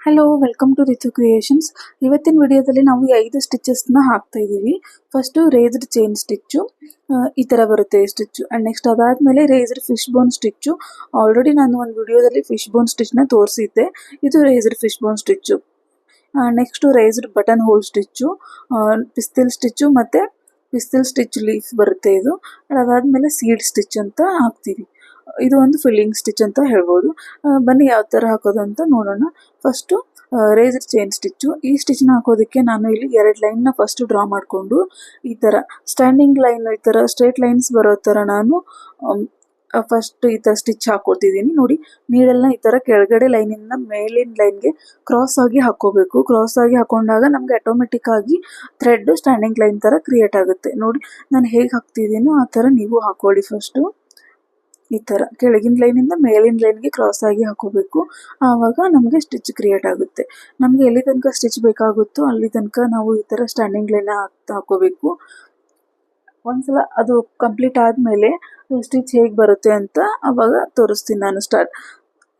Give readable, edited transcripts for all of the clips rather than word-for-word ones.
Hello, welcome to Ritu creations. ಇವತ್ತಿನ ವಿಡಿಯೋದಲ್ಲಿ ನಾವು ಈ 5 ಸ್ಟಿಚಸ್ನ ಹಾಕ್ತಾ ಇದ್ದೀವಿ. ಫಸ್ಟು ರೇಸ್ಡ್ ಚೈನ್ ಸ್ಟಿಚ್ಚು, ಈ ಥರ ಬರುತ್ತೆ ಈ ಸ್ಟಿಚ್ಚು. ಆ್ಯಂಡ್ ನೆಕ್ಸ್ಟ್ ಅದಾದಮೇಲೆ raised fish bone stitch. Already ನಾನು ಒಂದು ವಿಡಿಯೋದಲ್ಲಿ ಫಿಶ್ ಬೋನ್ ಸ್ಟಿಚ್ನ ತೋರಿಸಿದ್ದೆ. ಇದು raised fish bone stitch. Next raised button hole stitch, pistil stitch ಮತ್ತು ಪಿಸ್ತಿಲ್ ಸ್ಟಿಚ್ ಲೀಫ್ ಬರುತ್ತೆ ಇದು. ಅದಾದಮೇಲೆ ಸೀಡ್ ಸ್ಟಿಚ್ ಅಂತ ಹಾಕ್ತೀವಿ. ಇದು ಒಂದು ಫಿಲ್ಲಿಂಗ್ ಸ್ಟಿಚ್ ಅಂತ ಹೇಳ್ಬೋದು. ಬನ್ನಿ ಯಾವ ಥರ ಹಾಕೋದು ಅಂತ ನೋಡೋಣ. First raised chain stitch. ಈ ಸ್ಟಿಚ್ನ ಹಾಕೋದಕ್ಕೆ ನಾನು ಇಲ್ಲಿ 2 ಲೈನ್ನ ಫಸ್ಟು ಡ್ರಾ ಮಾಡಿಕೊಂಡು ಈ ಥರ ಸ್ಟ್ಯಾಂಡಿಂಗ್ ಲೈನ್, ಈ ಥರ ಸ್ಟ್ರೇಟ್ ಲೈನ್ಸ್ ಬರೋ ಥರ ನಾನು ಫಸ್ಟ್ ಈ ಥರ ಸ್ಟಿಚ್ ಹಾಕೋತಿದ್ದೀನಿ. ನೋಡಿ, ನೀಡಲ್ನ ಈ ಥರ ಕೆಳಗಡೆ ಲೈನಿಂದ ಮೇಲಿನ ಲೈನ್ಗೆ ಕ್ರಾಸ್ ಆಗಿ ಹಾಕೋಬೇಕು. ಕ್ರಾಸ್ ಆಗಿ ಹಾಕೊಂಡಾಗ ನಮಗೆ ಆಟೋಮೆಟಿಕ್ ಆಗಿ ಥ್ರೆಡ್ ಸ್ಟ್ಯಾಂಡಿಂಗ್ ಲೈನ್ ಥರ ಕ್ರಿಯೇಟ್ ಆಗುತ್ತೆ. ನೋಡಿ, ನಾನು ಹೇಗೆ ಹಾಕ್ತಿದ್ದೀನೋ ಆ ಥರ ನೀವು ಹಾಕೊಳ್ಳಿ. ಫಸ್ಟು ಈ ಥರ ಕೆಳಗಿನ ಲೈನಿಂದ ಮೇಲಿನ ಲೈನ್ಗೆ ಕ್ರಾಸ್ ಆಗಿ ಹಾಕೋಬೇಕು. ಆವಾಗ ನಮಗೆ ಸ್ಟಿಚ್ ಕ್ರಿಯೇಟ್ ಆಗುತ್ತೆ. ನಮಗೆ ಎಲ್ಲಿ ತನಕ ಸ್ಟಿಚ್ ಬೇಕಾಗುತ್ತೋ ಅಲ್ಲಿ ತನಕ ನಾವು ಈ ಥರ ಸ್ಟ್ಯಾಂಡಿಂಗ್ ಲೈನ್ನ ಹಾಕೋಬೇಕು. ಒಂದ್ಸಲ ಅದು ಕಂಪ್ಲೀಟ್ ಆದಮೇಲೆ ಸ್ಟಿಚ್ ಹೇಗೆ ಬರುತ್ತೆ ಅಂತ ಅವಾಗ ತೋರಿಸ್ತೀನಿ ನಾನು.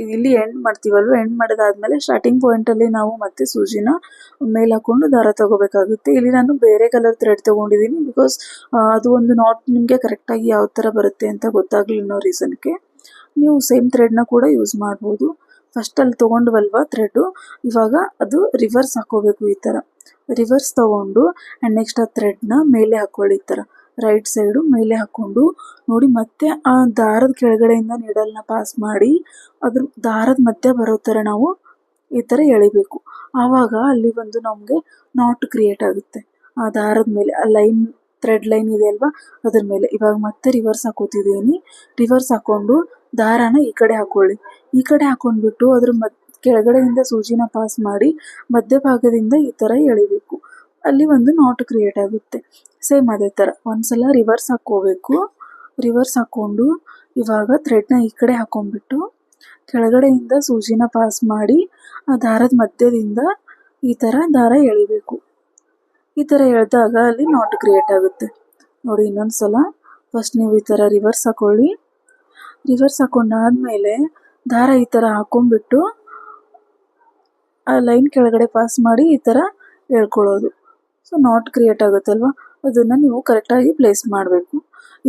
ಇಲ್ಲಿ ಎಂಡ್ ಮಾಡ್ತೀವಲ್ವ, ಎಂಡ್ ಮಾಡೋದಾದ್ಮೇಲೆ ಸ್ಟಾರ್ಟಿಂಗ್ ಪಾಯಿಂಟಲ್ಲಿ ನಾವು ಮತ್ತೆ ಸೂಜಿನ ಮೇಲೆ ಹಾಕೊಂಡು ದಾರ ತಗೋಬೇಕಾಗುತ್ತೆ. ಇಲ್ಲಿ ನಾನು ಬೇರೆ ಕಲರ್ ಥ್ರೆಡ್ ತೊಗೊಂಡಿದ್ದೀನಿ, ಬಿಕಾಸ್ ಅದು ಒಂದು ನಾಟ್ ನಿಮಗೆ ಕರೆಕ್ಟಾಗಿ ಯಾವ ಥರ ಬರುತ್ತೆ ಅಂತ ಗೊತ್ತಾಗಲಿ ಅನ್ನೋ ರೀಸನ್ಗೆ. ನೀವು ಸೇಮ್ ಥ್ರೆಡ್ನ ಕೂಡ ಯೂಸ್ ಮಾಡ್ಬೋದು. ಫಸ್ಟ್ ಅಲ್ಲಿ ತೊಗೊಂಡ್ವಲ್ವ ಥ್ರೆಡ್ಡು, ಇವಾಗ ಅದು ರಿವರ್ಸ್ ಹಾಕೋಬೇಕು. ಈ ಥರ ರಿವರ್ಸ್ ತೊಗೊಂಡು ಆ್ಯಂಡ್ ನೆಕ್ಸ್ಟ್ ಆ ಥ್ರೆಡ್ನ ಮೇಲೆ ಹಾಕ್ಕೊಳ್ಳಿ. ಈ ಥರ ರೈಟ್ ಸೈಡು ಮೇಲೆ ಹಾಕ್ಕೊಂಡು ನೋಡಿ, ಮತ್ತೆ ಆ ದಾರದ ಕೆಳಗಡೆಯಿಂದ ನೀಡಲ್ನ ಪಾಸ್ ಮಾಡಿ ಅದ್ರ ದಾರದ ಮಧ್ಯೆ ಬರೋ ಥರ ನಾವು ಈ ಥರ ಎಳಿಬೇಕು. ಆವಾಗ ಅಲ್ಲಿ ಒಂದು ನಮಗೆ ನಾಟ್ ಕ್ರಿಯೇಟ್ ಆಗುತ್ತೆ. ಆ ದಾರದ ಮೇಲೆ ಆ ಲೈನ್, ಥ್ರೆಡ್ ಲೈನ್ ಇದೆ ಅಲ್ವಾ, ಅದ್ರ ಮೇಲೆ. ಇವಾಗ ಮತ್ತೆ ರಿವರ್ಸ್ ಹಾಕೋತಿದ್ದೀನಿ. ರಿವರ್ಸ್ ಹಾಕ್ಕೊಂಡು ದಾರಾನ ಈ ಕಡೆ ಹಾಕ್ಕೊಳ್ಳಿ. ಈ ಕಡೆ ಹಾಕ್ಕೊಂಡ್ಬಿಟ್ಟು ಅದ್ರ ಕೆಳಗಡೆಯಿಂದ ಸೂಜಿನ ಪಾಸ್ ಮಾಡಿ ಮಧ್ಯಭಾಗದಿಂದ ಈ ಥರ ಎಳಿಬೇಕು. ಅಲ್ಲಿ ಒಂದು ನಾಟ್ ಕ್ರಿಯೇಟ್ ಆಗುತ್ತೆ. ಸೇಮ್ ಅದೇ ಥರ ಒಂದ್ಸಲ ರಿವರ್ಸ್ ಹಾಕ್ಕೋಬೇಕು. ರಿವರ್ಸ್ ಹಾಕ್ಕೊಂಡು ಇವಾಗ ಥ್ರೆಡ್ನ ಈ ಕಡೆ ಹಾಕ್ಕೊಂಡ್ಬಿಟ್ಟು ಕೆಳಗಡೆಯಿಂದ ಸೂಜಿನ ಪಾಸ್ ಮಾಡಿ ಆ ದಾರದ ಮಧ್ಯದಿಂದ ಈ ಥರ ದಾರ ಎಳಿಬೇಕು. ಈ ಥರ ಎಳೆದಾಗ ಅಲ್ಲಿ ನಾಟ್ ಕ್ರಿಯೇಟ್ ಆಗುತ್ತೆ. ನೋಡಿ, ಇನ್ನೊಂದು ಸಲ ಫಸ್ಟ್ ನೀವು ಈ ಥರ ರಿವರ್ಸ್ ಹಾಕ್ಕೊಳ್ಳಿ. ರಿವರ್ಸ್ ಹಾಕೊಂಡಾದ್ಮೇಲೆ ದಾರ ಈ ಥರ ಹಾಕ್ಕೊಂಡ್ಬಿಟ್ಟು ಆ ಲೈನ್ ಕೆಳಗಡೆ ಪಾಸ್ ಮಾಡಿ ಈ ಥರ ಎಳ್ಕೊಳ್ಳೋದು. ಸೊ ನಾಟ್ ಕ್ರಿಯೇಟ್ ಆಗುತ್ತಲ್ವ, ಅದನ್ನು ನೀವು ಕರೆಕ್ಟಾಗಿ ಪ್ಲೇಸ್ ಮಾಡಬೇಕು.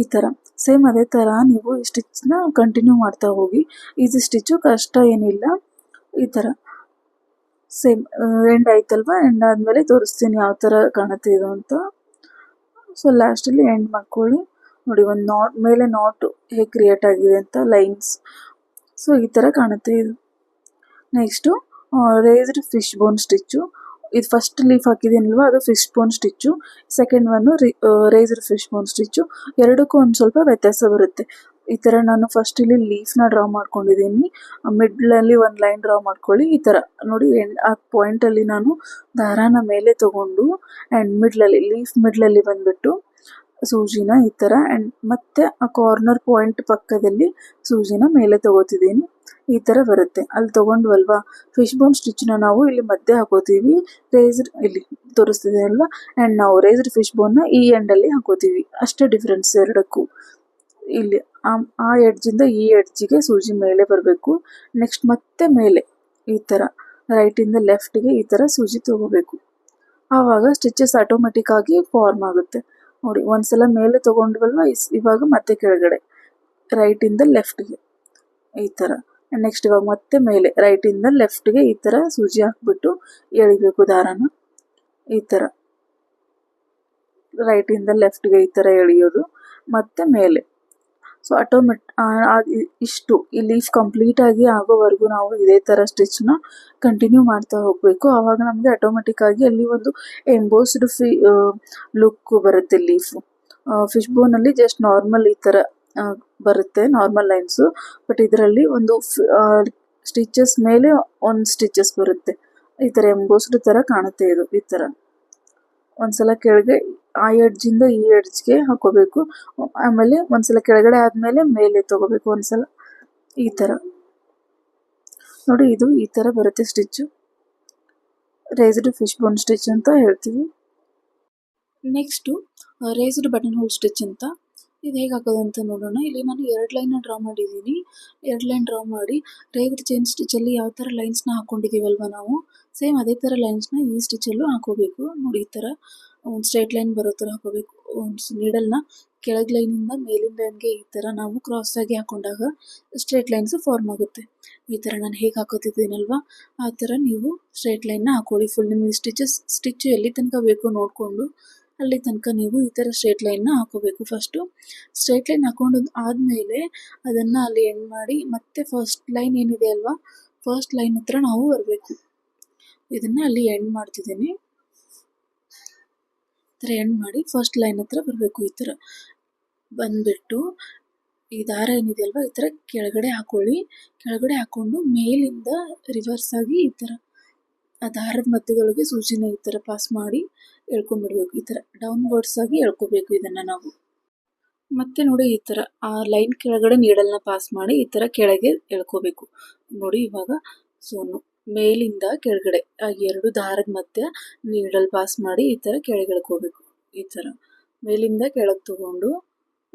ಈ ಥರ ಸೇಮ್ ಅದೇ ಥರ ನೀವು ಈ ಸ್ಟಿಚ್ನ ಕಂಟಿನ್ಯೂ ಮಾಡ್ತಾ ಹೋಗಿ. ಇದು ಸ್ಟಿಚ್ಚು ಕಷ್ಟ ಏನಿಲ್ಲ. ಈ ಥರ ಸೇಮ್ ಎಂಡ್ ಆಯ್ತಲ್ವ, ಎಂಡ್ ಆದಮೇಲೆ ತೋರಿಸ್ತೀನಿ ಯಾವ ಥರ ಕಾಣುತ್ತೆ ಇದು ಅಂತ. ಸೊ ಲಾಸ್ಟಲ್ಲಿ ಎಂಡ್ ಮಾಡ್ಕೊಳ್ಳಿ. ನೋಡಿ, ಒಂದು ನಾಟ್ ಮೇಲೆ ನಾಟು ಹೇಗೆ ಕ್ರಿಯೇಟ್ ಆಗಿದೆ ಅಂತ ಲೈನ್ಸ್. ಸೊ ಈ ಥರ ಕಾಣುತ್ತೆ ಇದು. Next raised fish bone stitch. ಇದು ಫಸ್ಟ್ ಲೀಫ್ ಹಾಕಿದ್ದೀನಲ್ವ, ಅದು fish bone stitch. Second one raised fish bone stitch. ಎರಡಕ್ಕೂ ಒಂದು ಸ್ವಲ್ಪ ವ್ಯತ್ಯಾಸ ಬರುತ್ತೆ. ಈ ಥರ ನಾನು ಫಸ್ಟ್ ಇಲ್ಲಿ ಲೀಫ್ನ ಡ್ರಾ ಮಾಡ್ಕೊಂಡಿದ್ದೀನಿ. ಮಿಡ್ಲಲ್ಲಿ ಒಂದು ಲೈನ್ ಡ್ರಾ ಮಾಡ್ಕೊಳ್ಳಿ. ಈ ಥರ ನೋಡಿ, ಆ ಪಾಯಿಂಟಲ್ಲಿ ನಾನು ದಾರಾನ ಮೇಲೆ ತೊಗೊಂಡು ಆ್ಯಂಡ್ ಮಿಡ್ಲಲ್ಲಿ ಲೀಫ್ ಮಿಡ್ಲಲ್ಲಿ ಬಂದುಬಿಟ್ಟು ಸೂಜಿನ ಈ ಥರ ಆ್ಯಂಡ್ ಮತ್ತೆ ಆ ಕಾರ್ನರ್ ಪಾಯಿಂಟ್ ಪಕ್ಕದಲ್ಲಿ ಸೂಜಿನ ಮೇಲೆ ತೊಗೋತಿದ್ದೀನಿ. ಈ ಥರ ಬರುತ್ತೆ. ಅಲ್ಲಿ ತೊಗೊಂಡ್ವಲ್ವಾ ಫಿಶ್ ಬೋನ್ ಸ್ಟಿಚ್ನ ನಾವು ಇಲ್ಲಿ ಮಧ್ಯೆ ಹಾಕೋತೀವಿ. ರೇಸ್ಡ್ ಇಲ್ಲಿ ತೋರಿಸ್ತಿದೆ ಅಲ್ವಾ, ಆ್ಯಂಡ್ ನಾವು ರೇಸ್ಡ್ ಫಿಶ್ ಬೋನ್ನ ಈ ಎಂಡಲ್ಲಿ ಹಾಕೋತೀವಿ. ಅಷ್ಟೇ ಡಿಫ್ರೆನ್ಸ್ ಎರಡಕ್ಕೂ. ಇಲ್ಲಿ ಆ ಎಡ್ಜಿಂದ ಈ ಎಡ್ಜಿಗೆ ಸೂಜಿ ಮೇಲೆ ಬರಬೇಕು. ನೆಕ್ಸ್ಟ್ ಮತ್ತೆ ಮೇಲೆ ಈ ಥರ ರೈಟಿಂದ ಲೆಫ್ಟ್ಗೆ ಈ ಥರ ಸೂಜಿ ತೊಗೋಬೇಕು. ಆವಾಗ ಸ್ಟಿಚಸ್ ಆಟೋಮೆಟಿಕ್ ಆಗಿ ಫಾರ್ಮ್ ಆಗುತ್ತೆ. ನೋಡಿ, ಒಂದ್ಸಲ ಮೇಲೆ ತೊಗೊಂಡ್ವಲ್ವ, ಇವಾಗ ಮತ್ತೆ ಕೆಳಗಡೆ ರೈಟಿಂದ ಲೆಫ್ಟ್ಗೆ ಈ ಥರ. ನೆಕ್ಸ್ಟ್ ಇವಾಗ ಮತ್ತೆ ಮೇಲೆ ರೈಟಿಂದ ಲೆಫ್ಟ್ಗೆ ಈ ಥರ ಸೂಜಿ ಹಾಕ್ಬಿಟ್ಟು ಎಳಿಬೇಕು ದಾರಾನ. ಈ ಥರ ರೈಟಿಂದ ಲೆಫ್ಟ್ಗೆ ಈ ಥರ ಎಳೆಯೋದು, ಮತ್ತೆ ಮೇಲೆ. ಸೊ ಇಷ್ಟು ಈ ಲೀಫ್ ಕಂಪ್ಲೀಟಾಗಿ ಆಗೋವರೆಗೂ ನಾವು ಇದೇ ಥರ ಸ್ಟಿಚ್ನ ಕಂಟಿನ್ಯೂ ಮಾಡ್ತಾ ಹೋಗಬೇಕು. ಆವಾಗ ನಮಗೆ ಆಟೋಮೆಟಿಕ್ ಆಗಿ ಅಲ್ಲಿ ಒಂದು ಎಂಬೋಸ್ಡ್ ಲುಕ್ ಬರುತ್ತೆ ಲೀಫು. ಫಿಶ್ ಬೋನಲ್ಲಿ ಜಸ್ಟ್ ನಾರ್ಮಲ್ ಈ ಥರ ಬರುತ್ತೆ, ನಾರ್ಮಲ್ ಲೈನ್ಸು. ಬಟ್ ಇದರಲ್ಲಿ ಒಂದು ಸ್ಟಿಚಸ್ ಮೇಲೆ ಒಂದು ಸ್ಟಿಚಸ್ ಬರುತ್ತೆ. ಈ ಥರ ಎಂಬೋಸ್ಡ್ ಥರ ಕಾಣುತ್ತೆ ಇದು. ಈ ಥರ ಒಂದ್ಸಲ ಕೆಳಗೆ ಆ ಎಡ್ಜಿಂದ ಈ ಎಡ್ಜ್ಗೆ ಹಾಕೋಬೇಕು. ಆಮೇಲೆ ಒಂದ್ಸಲ ಕೆಳಗಡೆ ಆದಮೇಲೆ ಮೇಲೆ ತೊಗೋಬೇಕು ಒಂದ್ಸಲ. ಈ ಥರ ನೋಡಿ, ಇದು ಈ ಥರ ಬರುತ್ತೆ stitch. Raised fish bone stitch ಅಂತ ಹೇಳ್ತೀವಿ. Next raised button hole stitch ಅಂತ. ಇದು ಹೇಗೆ ಹಾಕೋದು ಅಂತ ನೋಡೋಣ. ಇಲ್ಲಿ ನಾನು 2 ಲೈನ್ನ ಡ್ರಾ ಮಾಡಿದ್ದೀನಿ. 2 ಲೈನ್ ಡ್ರಾ ಮಾಡಿ ರೇಗ್ಡ್ ಚೈನ್ ಸ್ಟಿಚಲ್ಲಿ ಯಾವ ಥರ ಲೈನ್ಸ್ನ ಹಾಕ್ಕೊಂಡಿದ್ದೀವಲ್ವ ನಾವು, ಸೇಮ್ ಅದೇ ಥರ ಲೈನ್ಸ್ನ ಈ ಸ್ಟಿಚಲ್ಲೂ ಹಾಕೋಬೇಕು. ನೋಡಿ ಈ ಥರ ಒಂದು ಸ್ಟ್ರೇಟ್ ಲೈನ್ ಬರೋ ಥರ ಹಾಕೋಬೇಕು. ನೀಡಲ್ನ ಕೆಳಗೆ ಲೈನಿಂದ ಮೇಲಿನ ಲೈನ್ಗೆ ಈ ಥರ ನಾವು ಕ್ರಾಸ್ ಆಗಿ ಹಾಕೊಂಡಾಗ ಸ್ಟ್ರೇಟ್ ಲೈನ್ಸು ಫಾರ್ಮ್ ಆಗುತ್ತೆ. ಈ ಥರ ನಾನು ಹೇಗೆ ಹಾಕೋತಿದ್ದೀನಲ್ವ ಆ ಥರ ನೀವು ಸ್ಟ್ರೇಟ್ ಲೈನ್ನ ಹಾಕೊಳ್ಳಿ. ಫುಲ್ ನಿಮಗೆ ಸ್ಟಿಚ್ಚು ಎಲ್ಲಿ ತನಕ ಬೇಕು ನೋಡಿಕೊಂಡು ಅಲ್ಲಿ ತನಕ ನೀವು ಈ ಥರ ಸ್ಟ್ರೇಟ್ ಲೈನ್ನ ಹಾಕೋಬೇಕು. ಫಸ್ಟು ಸ್ಟ್ರೇಟ್ ಲೈನ್ ಹಾಕೊಂಡು ಆದಮೇಲೆ ಅದನ್ನು ಅಲ್ಲಿ ಎಂಡ್ ಮಾಡಿ ಮತ್ತೆ ಫಸ್ಟ್ ಲೈನ್ ಏನಿದೆ ಅಲ್ವಾ, ಫಸ್ಟ್ ಲೈನ್ ಹತ್ರ ನಾವು ಬರಬೇಕು. ಇದನ್ನು ಅಲ್ಲಿ ಎಂಡ್ ಮಾಡ್ತಿದ್ದೀನಿ. ಈ ಥರ ಎಂಡ್ ಮಾಡಿ ಫಸ್ಟ್ ಲೈನ್ ಹತ್ರ ಬರಬೇಕು. ಈ ಥರ ಬಂದುಬಿಟ್ಟು ಈ ದಾರ ಏನಿದೆ ಅಲ್ವಾ ಈ ಥರ ಕೆಳಗಡೆ ಹಾಕೊಳ್ಳಿ. ಕೆಳಗಡೆ ಹಾಕ್ಕೊಂಡು ಮೇಲಿಂದ ರಿವರ್ಸ್ ಆಗಿ ಈ ಥರ ಆ ದಾರದ ಮಧ್ಯದೊಳಗೆ ಸೂಜಿನ ಈ ಥರ ಪಾಸ್ ಮಾಡಿ ಎಳ್ಕೊಂಡ್ಬಿಡ್ಬೇಕು. ಈ ಥರ ಡೌನ್ವರ್ಡ್ಸ್ ಆಗಿ ಎಳ್ಕೊಬೇಕು ಇದನ್ನು ನಾವು. ಮತ್ತೆ ನೋಡಿ ಈ ಥರ ಆ ಲೈನ್ ಕೆಳಗಡೆ ನೀಡಲ್ನ ಪಾಸ್ ಮಾಡಿ ಈ ಥರ ಕೆಳಗೆ ಎಳ್ಕೋಬೇಕು. ನೋಡಿ ಇವಾಗ ಮೇಲಿಂದ ಕೆಳಗಡೆ ಆ 2 ದಾರದ ಮಧ್ಯೆ ನೀಡಲ್ ಪಾಸ್ ಮಾಡಿ ಈ ಥರ ಕೆಳಗೆ ಎಳ್ಕೋಬೇಕು. ಈ ಥರ ಮೇಲಿಂದ ಕೆಳಗೆ ತಗೊಂಡು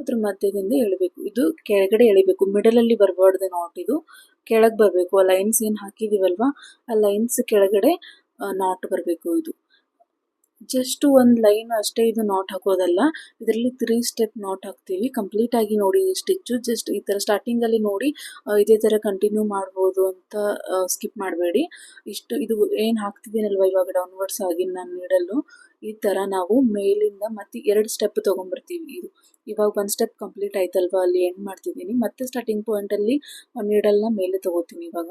ಅದ್ರ ಮಧ್ಯದಿಂದ ಎಳಿಬೇಕು. ಇದು ಕೆಳಗಡೆ ಎಳಿಬೇಕು, ಮಿಡಲಲ್ಲಿ ಬರಬಾರ್ದು ನಾಟ್. ಇದು ಕೆಳಗೆ ಬರಬೇಕು. ಆ ಲೈನ್ಸ್ ಏನು ಹಾಕಿದ್ದೀವಲ್ವ ಆ ಲೈನ್ಸ್ ಕೆಳಗಡೆ ನಾಟ್ ಬರಬೇಕು. ಇದು ಜಸ್ಟ್ ಒಂದು ಲೈನ್ ಅಷ್ಟೇ, ಇದು ನಾಟ್ ಹಾಕೋದಲ್ಲ. ಇದರಲ್ಲಿ 3 ಸ್ಟೆಪ್ ನಾಟ್ ಹಾಕ್ತೀವಿ. ಕಂಪ್ಲೀಟಾಗಿ ನೋಡಿ ಈ ಸ್ಟಿಚ್ಚು. ಜಸ್ಟ್ ಈ ಥರ ಸ್ಟಾರ್ಟಿಂಗಲ್ಲಿ ನೋಡಿ ಇದೇ ಥರ ಕಂಟಿನ್ಯೂ ಮಾಡ್ಬೋದು ಅಂತ ಸ್ಕಿಪ್ ಮಾಡಬೇಡಿ. ಇದು ಏನು ಹಾಕ್ತಿದ್ದೀನಲ್ವ ಇವಾಗ ಡೌನ್ವರ್ಡ್ಸ್ ಆಗಿ ನಾನು ನೀಡಲ್ಲು ಈ ಥರ ನಾವು ಮೇಲಿಂದ ಮತ್ತೆ 2 ಸ್ಟೆಪ್ ತೊಗೊಂಬರ್ತೀವಿ. ಇದು ಇವಾಗ 1 ಸ್ಟೆಪ್ ಕಂಪ್ಲೀಟ್ ಆಯ್ತಲ್ವ, ಅಲ್ಲಿ ಎಂಡ್ ಮಾಡ್ತಿದ್ದೀನಿ. ಮತ್ತೆ ಸ್ಟಾರ್ಟಿಂಗ್ ಪಾಯಿಂಟಲ್ಲಿ ನೀಡಲ್ನ ಮೇಲೆ ತೊಗೋತೀನಿ. ಇವಾಗ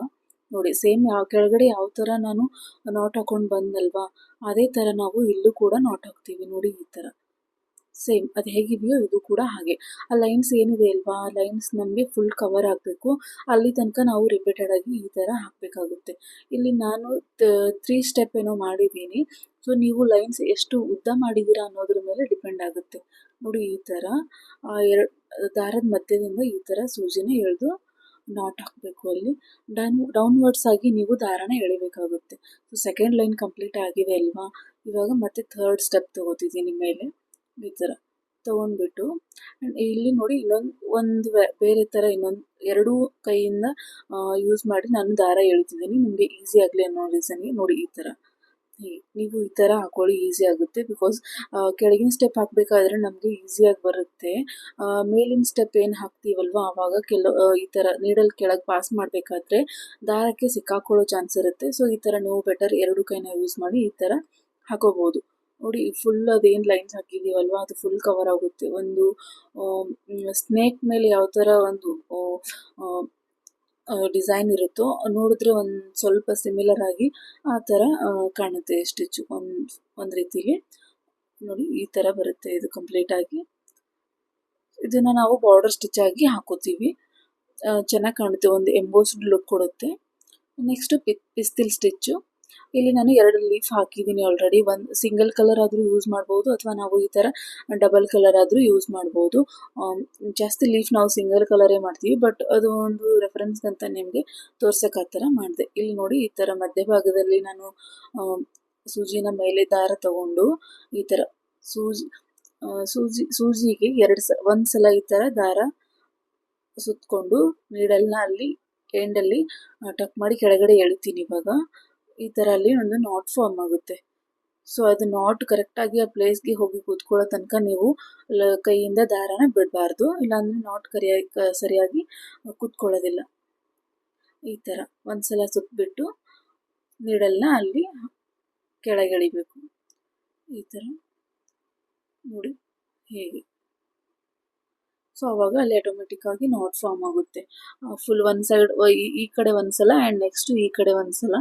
ನೋಡಿ ಸೇಮ್ ಕೆಳಗಡೆ ಯಾವ ಥರ ನಾನು ನಾಟ್ ಹಾಕೊಂಡು ಬಂದಲ್ವಾ ಅದೇ ಥರ ನಾವು ಇಲ್ಲೂ ಕೂಡ ನಾಟ್ ಹಾಕ್ತೀವಿ. ನೋಡಿ ಈ ಥರ ಸೇಮ್ ಅದು ಹೇಗಿದೆಯೋ ಇದು ಕೂಡ ಹಾಗೆ. ಆ ಲೈನ್ಸ್ ಏನಿದೆ ಅಲ್ವಾ ಆ ಲೈನ್ಸ್ ನಮಗೆ ಫುಲ್ ಕವರ್ ಆಗಬೇಕು. ಅಲ್ಲಿ ತನಕ ನಾವು ರಿಪೀಟೆಡ್ ಆಗಿ ಈ ಥರ ಹಾಕಬೇಕಾಗುತ್ತೆ. ಇಲ್ಲಿ ನಾನು 3 ಸ್ಟೆಪ್ ಏನೋ ಮಾಡಿದ್ದೀನಿ. ಸೊ ನೀವು ಲೈನ್ಸ್ ಎಷ್ಟು ಉದ್ದ ಮಾಡಿದ್ದೀರಾ ಅನ್ನೋದ್ರ ಮೇಲೆ ಡಿಪೆಂಡ್ ಆಗುತ್ತೆ. ನೋಡಿ ಈ ಥರ ದಾರದ ಮಧ್ಯದಿಂದ ಈ ಥರ ಸೂಜಿನ ಎಳೆದು ನಾಟ್ ಹಾಕಬೇಕು. ಅಲ್ಲಿ ಡೌನ್ವರ್ಡ್ಸ್ ಆಗಿ ನೀವು ದಾರನ ಎಳಿಬೇಕಾಗುತ್ತೆ. ಸೊ ಸೆಕೆಂಡ್ ಲೈನ್ ಕಂಪ್ಲೀಟ್ ಆಗಿದೆ ಅಲ್ವಾ, ಇವಾಗ ಮತ್ತೆ 3rd ಸ್ಟೆಪ್ ತೊಗೋತಿದ್ದೀನಿ ಮೇಲೆ. ಈ ಥರ ತೊಗೊಂಡ್ಬಿಟ್ಟು ಇಲ್ಲಿ ನೋಡಿ ಒಂದು ಬೇರೆ ಥರ ಎರಡೂ ಕೈಯಿಂದ ಯೂಸ್ ಮಾಡಿ ನಾನು ದಾರ ಎಳಿತಿದ್ದೀನಿ, ನಿಮಗೆ ಈಸಿ ಆಗಲಿ ಅನ್ನೋ ರೀಸನ್ಗೆ. ನೋಡಿ ಈ ಥರ ನೀವು ಈ ಥರ ಹಾಕೊಳ್ಳಿ, ಈಸಿ ಆಗುತ್ತೆ. ಬಿಕಾಸ್ ಕೆಳಗಿನ ಸ್ಟೆಪ್ ಹಾಕಬೇಕಾದ್ರೆ ನಮಗೆ ಈಸಿಯಾಗಿ ಬರುತ್ತೆ. ಮೇಲಿನ ಸ್ಟೆಪ್ ಏನು ಹಾಕ್ತೀವಲ್ವ ಆವಾಗ ಈ ಥರ ನೀಡಲ್ ಕೆಳಗೆ ಪಾಸ್ ಮಾಡಬೇಕಾದ್ರೆ ದಾರಕ್ಕೆ ಸಿಕ್ಕಾಕೊಳ್ಳೋ ಚಾನ್ಸ್ ಇರುತ್ತೆ. ಸೊ ಈ ಥರ ನೀವು ಬೆಟರ್ 2 ಕೈನ ಯೂಸ್ ಮಾಡಿ ಈ ಥರ ಹಾಕೋಬೋದು. ನೋಡಿ ಫುಲ್ ಅದೇನು ಲೈನ್ಸ್ ಹಾಕಿದ್ದೀವಲ್ವ ಅದು ಫುಲ್ ಕವರ್ ಆಗುತ್ತೆ. ಒಂದು ಸ್ನೇಕ್ ಮೇಲೆ ಯಾವ ಥರ ಒಂದು ಡಿಸೈನ್ ಇರುತ್ತೋ ನೋಡಿದ್ರೆ ಒಂದು ಸ್ವಲ್ಪ ಸಿಮಿಲರ್ ಆಗಿ ಆ ಥರ ಕಾಣುತ್ತೆ ಸ್ಟಿಚ್ಚು ಒಂದು ರೀತಿಲಿ. ನೋಡಿ ಈ ಥರ ಬರುತ್ತೆ ಇದು ಕಂಪ್ಲೀಟಾಗಿ. ಇದನ್ನು ನಾವು ಬಾರ್ಡರ್ ಸ್ಟಿಚ್ ಆಗಿ ಹಾಕೋತೀವಿ, ಚೆನ್ನಾಗಿ ಕಾಣುತ್ತೆ, ಒಂದು ಎಂಬೋಸ್ಡ್ ಲುಕ್ ಕೊಡುತ್ತೆ. Next pistil stitch. ಇಲ್ಲಿ ನಾನು 2 ಲೀಫ್ ಹಾಕಿದ್ದೀನಿ ಆಲ್ರೆಡಿ. ಒಂದು ಸಿಂಗಲ್ ಕಲರ್ ಆದರೂ ಯೂಸ್ ಮಾಡ್ಬೋದು ಅಥವಾ ನಾವು ಈ ಥರ ಡಬಲ್ ಕಲರ್ ಆದರೂ ಯೂಸ್ ಮಾಡ್ಬೋದು. ಜಾಸ್ತಿ ಲೀಫ್ ನಾವು ಸಿಂಗಲ್ ಕಲರೇ ಮಾಡ್ತೀವಿ, ಬಟ್ ಅದು ಒಂದು ರೆಫರೆನ್ಸ್ ಅಂತ ನಿಮಗೆ ತೋರ್ಸೋಕೆ ಆ ಥರ ಮಾಡಿದೆ. ಇಲ್ಲಿ ನೋಡಿ ಈ ಥರ ಮಧ್ಯಭಾಗದಲ್ಲಿ ನಾನು ಸೂಜಿನ ಮೇಲೆ ದಾರ ತಗೊಂಡು ಈ ಥರ ಸೂಜಿಗೆ ಒಂದು ಸಲ ಈ ಥರ ದಾರ ಸುತ್ತಕೊಂಡು ನೀಡಲ್ನ ಅಲ್ಲಿ ಎಂಡಲ್ಲಿ ಟಕ್ ಮಾಡಿ ಕೆಳಗಡೆ ಎಳಿತೀನಿ. ಇವಾಗ ಈ ಥರ ಅಲ್ಲಿ ಒಂದು ನಾಟ್ ಫಾರ್ಮ್ ಆಗುತ್ತೆ. ಸೊ ಅದು ನಾಟ್ ಕರೆಕ್ಟಾಗಿ ಆ ಪ್ಲೇಸ್ಗೆ ಹೋಗಿ ಕೂತ್ಕೊಳ್ಳೋ ತನಕ ನೀವು ಕೈಯಿಂದ ದಾರನ ಬಿಡಬಾರ್ದು, ಇಲ್ಲಾಂದರೆ ನಾಟ್ ಸರಿಯಾಗಿ ಕೂತ್ಕೊಳ್ಳೋದಿಲ್ಲ. ಈ ಥರ ಒಂದು ಸಲ ಸುತ್ತಬಿಟ್ಟು ನೀಡಲ್ನ ಅಲ್ಲಿ ಕೆಳಗೆ ಎಳಿಬೇಕು. ಈ ಥರ ನೋಡಿ ಹೇಗೆ. ಸೊ ಆವಾಗ ಅಲ್ಲಿ ಆಟೋಮೆಟಿಕ್ಕಾಗಿ ನಾಟ್ ಫಾರ್ಮ್ ಆಗುತ್ತೆ. ಫುಲ್ ಒಂದು ಸೈಡ್ ಈ ಕಡೆ ಒಂದು ಸಲ ಆ್ಯಂಡ್ ನೆಕ್ಸ್ಟು ಈ ಕಡೆ ಒಂದು ಸಲ.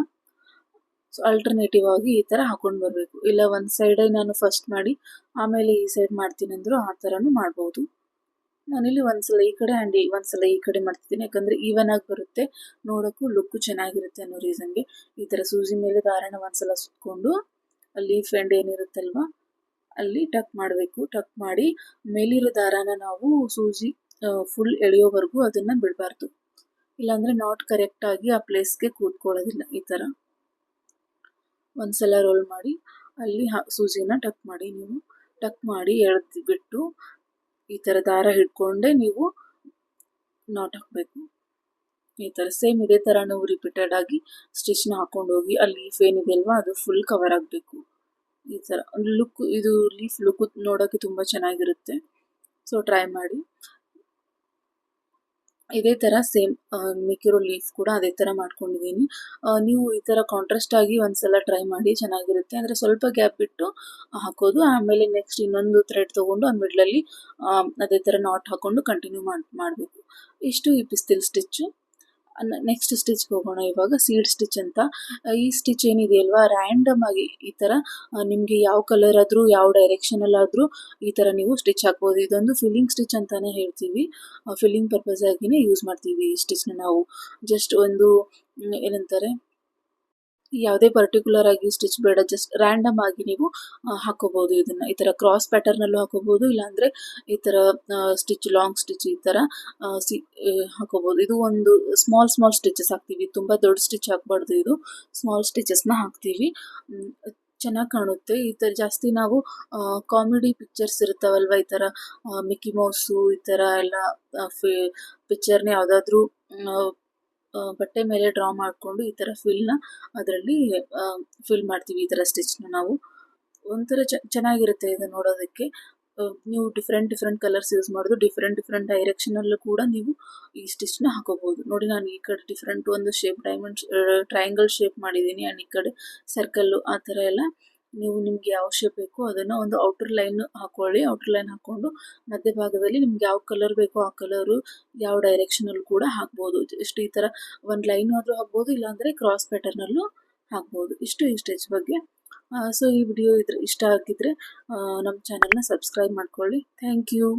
ಸೊ ಅಲ್ಟರ್ನೇಟಿವ್ ಆಗಿ ಈ ಥರ ಹಾಕೊಂಡು ಬರಬೇಕು. ಇಲ್ಲ ಒಂದು ಸೈಡೇ ನಾನು ಫಸ್ಟ್ ಮಾಡಿ ಆಮೇಲೆ ಈ ಸೈಡ್ ಮಾಡ್ತೀನಿ ಅಂದರೂ ಆ ಥರನೂ ಮಾಡ್ಬೋದು. ನಾನಿಲ್ಲಿ ಒಂದು ಸಲ ಈ ಕಡೆ ಆ್ಯಂಡ್ ಒಂದು ಸಲ ಈ ಕಡೆ ಮಾಡ್ತಿದ್ದೀನಿ, ಯಾಕಂದರೆ ಈವನ್ ಆಗಿ ಬರುತ್ತೆ, ನೋಡೋಕ್ಕೂ ಲುಕ್ಕು ಚೆನ್ನಾಗಿರುತ್ತೆ ಅನ್ನೋ ರೀಸನ್ಗೆ. ಈ ಥರ ಸೂಜಿ ಮೇಲೆ ದಾರನ ಒಂದು ಸಲ ಸುತ್ತಕೊಂಡು ಲೀಫ್ ಎಂಡ್ ಏನಿರುತ್ತಲ್ವ ಅಲ್ಲಿ ಟಕ್ ಮಾಡಬೇಕು. ಟಕ್ ಮಾಡಿ ಮೇಲಿರೋ ದಾರಾನ ನಾವು ಸೂಜಿ ಫುಲ್ ಎಳೆಯೋವರೆಗೂ ಅದನ್ನು ಬಿಡಬಾರ್ದು, ಇಲ್ಲಾಂದರೆ ನಾಟ್ ಕರೆಕ್ಟಾಗಿ ಆ ಪ್ಲೇಸ್ಗೆ ಕೂತ್ಕೊಳ್ಳೋದಿಲ್ಲ. ಈ ಥರ ಒಂದು ಸಲ ರೋಲ್ ಮಾಡಿ ಅಲ್ಲಿ ಸೂಜಿನ ಟಕ್ ಮಾಡಿ ನೀವು ಟಕ್ ಮಾಡಿ ಎಳೆದು ಬಿಟ್ಟು ಈ ಥರ ದಾರ ಹಿಡ್ಕೊಂಡೆ ನೀವು ನಾಟ್ ಹಾಕಬೇಕು. ಈ ಥರ ಸೇಮ್ ಇದೇ ಥರ ನೀವು ರಿಪೀಟೆಡ್ ಆಗಿ ಸ್ಟಿಚ್ನ ಹಾಕೊಂಡು ಹೋಗಿ ಅಲ್ಲಿ ಲೀಫ್ ಏನಿದೆ ಅಲ್ವಾ ಅದು ಫುಲ್ ಕವರ್ ಆಗಬೇಕು. ಈ ಥರ ಒಂದು ಲುಕ್, ಇದು ಲೀಫ್ ಲುಕ್ ನೋಡೋಕ್ಕೆ ತುಂಬ ಚೆನ್ನಾಗಿರುತ್ತೆ. ಸೊ ಟ್ರೈ ಮಾಡಿ. ಇದೇ ಥರ ಸೇಮ್ ಮಿಕ್ಕಿರೋ ಲೀಫ್ ಕೂಡ ಅದೇ ಥರ ಮಾಡ್ಕೊಂಡಿದ್ದೀನಿ. ನೀವು ಈ ಥರ ಕಾಂಟ್ರಾಸ್ಟ್ ಆಗಿ ಒಂದ್ಸಲ ಟ್ರೈ ಮಾಡಿ, ಚೆನ್ನಾಗಿರುತ್ತೆ. ಅಂದರೆ ಸ್ವಲ್ಪ ಗ್ಯಾಪ್ ಬಿಟ್ಟು ಹಾಕೋದು, ಆಮೇಲೆ ನೆಕ್ಸ್ಟ್ ಇನ್ನೊಂದು ಥ್ರೆಡ್ ತೊಗೊಂಡು ಆ ಮಿಡ್ಲಲ್ಲಿ ಅದೇ ಥರ ನಾಟ್ ಹಾಕ್ಕೊಂಡು ಕಂಟಿನ್ಯೂ ಮಾಡಬೇಕು. ಇಷ್ಟು ಈ ಪಿಸ್ತಲ್ ಸ್ಟಿಚ್ಚು. ನೆಕ್ಸ್ಟ್ ಸ್ಟಿಚ್ಗೆ ಹೋಗೋಣ. ಇವಾಗ ಸೀಡ್ ಸ್ಟಿಚ್ ಅಂತ. ಈ ಸ್ಟಿಚ್ ಏನಿದೆಯಲ್ವಾ ರ್ಯಾಂಡಮ್ ಆಗಿ ಈ ಥರ ನಿಮಗೆ ಯಾವ ಕಲರ್ ಆದರೂ ಯಾವ ಡೈರೆಕ್ಷನಲ್ಲಾದರೂ ಈ ಥರ ನೀವು ಸ್ಟಿಚ್ ಹಾಕ್ಬೋದು. ಇದೊಂದು ಫಿಲ್ಲಿಂಗ್ ಸ್ಟಿಚ್ ಅಂತಲೇ ಹೇಳ್ತೀವಿ. ಫಿಲ್ಲಿಂಗ್ ಪರ್ಪಸ್ ಆಗಿನೇ ಯೂಸ್ ಮಾಡ್ತೀವಿ ಈ ಸ್ಟಿಚ್ನ ನಾವು. ಜಸ್ಟ್ ಒಂದು ಏನಂತಾರೆ, ಯಾವುದೇ ಪರ್ಟಿಕ್ಯುಲರ್ ಆಗಿ ಸ್ಟಿಚ್ ಬೇಡ, ಜಸ್ಟ್ ರ್ಯಾಂಡಮ್ ಆಗಿ ನೀವು ಹಾಕೋಬೋದು. ಇದನ್ನು ಈ ಥರ ಕ್ರಾಸ್ ಪ್ಯಾಟರ್ನಲ್ಲೂ ಹಾಕೋಬೋದು, ಇಲ್ಲಾಂದರೆ ಈ ಥರ ಸ್ಟಿಚ್ ಲಾಂಗ್ ಸ್ಟಿಚ್ ಈ ಥರ ಹಾಕೋಬೋದು. ಇದು ಒಂದು ಸ್ಮಾಲ್ ಸ್ಟಿಚಸ್ ಹಾಕ್ತೀವಿ, ತುಂಬ ದೊಡ್ಡ ಸ್ಟಿಚ್ ಹಾಕ್ಬಾರ್ದು. ಇದು ಸ್ಮಾಲ್ ಸ್ಟಿಚಸ್ನ ಹಾಕ್ತೀವಿ, ಚೆನ್ನಾಗಿ ಕಾಣುತ್ತೆ. ಈ ಥರ ಜಾಸ್ತಿ ನಾವು ಕಾಮಿಡಿ ಪಿಕ್ಚರ್ಸ್ ಇರ್ತಾವಲ್ವ, ಈ ಥರ ಮಿಕ್ಕಿ ಮೌಸು ಈ ಥರ ಎಲ್ಲ ಪಿಕ್ಚರ್ನ ಯಾವುದಾದ್ರೂ ಬಟ್ಟೆ ಮೇಲೆ ಡ್ರಾ ಮಾಡಿಕೊಂಡು ಈ ಥರ ಅದರಲ್ಲಿ ಫಿಲ್ ಮಾಡ್ತೀವಿ. ಈ ಥರ ಸ್ಟಿಚ್ನ ನಾವು ಒಂಥರ ಚೆನ್ನಾಗಿರುತ್ತೆ ಇದು ನೋಡೋದಕ್ಕೆ. ನೀವು ಡಿಫ್ರೆಂಟ್ ಕಲರ್ಸ್ ಯೂಸ್ ಮಾಡೋದು, ಡಿಫ್ರೆಂಟ್ ಡೈರೆಕ್ಷನಲ್ಲೂ ಕೂಡ ನೀವು ಈ ಸ್ಟಿಚ್ನ ಹಾಕೋಬೋದು. ನೋಡಿ, ನಾನು ಈ ಕಡೆ ಡಿಫ್ರೆಂಟ್ ಒಂದು ಶೇಪ್ ಟ್ರಯಾಂಗಲ್ ಶೇಪ್ ಮಾಡಿದ್ದೀನಿ, ಆ್ಯಂಡ್ ಈ ಕಡೆ ಸರ್ಕಲ್ಲು, ಆ ಥರ ಎಲ್ಲ ನೀವು ನಿಮ್ಗೆ ಯಾವ ಶೇಪ್ ಬೇಕೋ ಅದನ್ನು ಒಂದು ಔಟರ್ ಲೈನ್ ಹಾಕ್ಕೊಳ್ಳಿ. ಔಟರ್ ಲೈನ್ ಹಾಕ್ಕೊಂಡು ಮಧ್ಯಭಾಗದಲ್ಲಿ ನಿಮ್ಗೆ ಯಾವ ಕಲರ್ ಬೇಕೋ ಆ ಕಲರು ಯಾವ ಡೈರೆಕ್ಷನಲ್ಲಿ ಕೂಡ ಹಾಕ್ಬೋದು. ಇಷ್ಟು ಈ ಥರ ಒಂದು ಲೈನ್ ಆದರೂ ಹಾಕ್ಬೋದು, ಇಲ್ಲಾಂದರೆ ಕ್ರಾಸ್ ಪ್ಯಾಟರ್ನಲ್ಲೂ ಹಾಕ್ಬೋದು. ಇಷ್ಟು ಈ ಸ್ಟಿಚ್ ಬಗ್ಗೆ. ಸೊ ಈ ವಿಡಿಯೋ ಇಷ್ಟ ಆಗಿದ್ದರೆ ನಮ್ಮ ಚಾನಲ್ನ ಸಬ್ಸ್ಕ್ರೈಬ್ ಮಾಡ್ಕೊಳ್ಳಿ. Thank you.